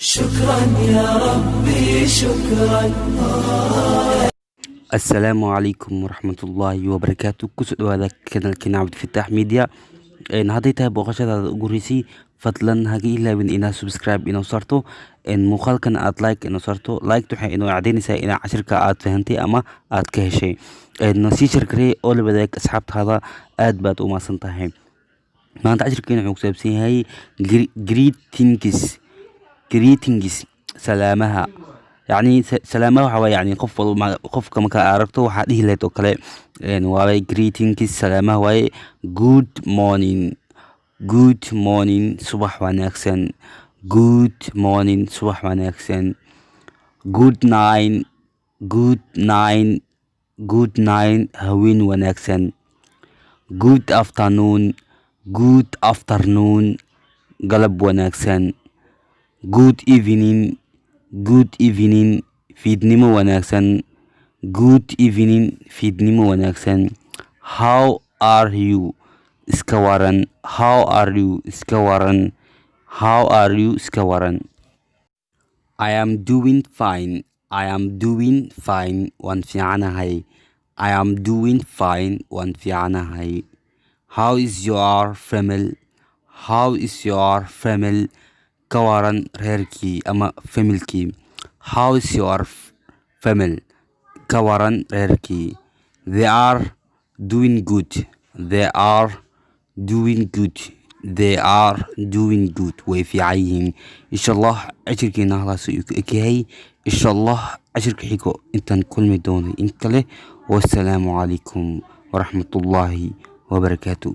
شكرا يا ربي شكرا. السلام عليكم ورحمة الله وبركاته. كسر هذا كان عبد الفتاح ميديا. إن هذا بوقشة جوريسي فضلا هاجي إلا من إنا سبسكرايب إنا صرتو إن مخال كان أت لايك إنا صرتو لايك تحي إنه عدين سا إنا 10 كأت فهمتي أما أت كهشي إنه سيشر كري أول بدك أصحاب هذا أد بات وما سنتهي ما أنت 10 كنا حكسب سي هاي greetings سلامها يعني سلامه waxaa waaye yani qofka marka aragto waxaa dhihi lahayd oo kale waa greetings salaamaha waaye good morning subax wanaagsan good morning subax wanaagsan good night haween wanaagsan good afternoon galab wanaagsan good evening fiidnimo wanaagsan good evening fiidnimo wanaagsan how are you iska waran I am doing fine waan fiicanahay how is your family ka waran reerkii ama familkii how is your family ka waran reerkii they are doing good way fiican yihiin inshallah cashirkeena halkaas ayuu ka egyahay inshallah cashirka xigo intaan kulmi doono in kale wassalaamu calaykum waraxmatullaahi wabarakaatu.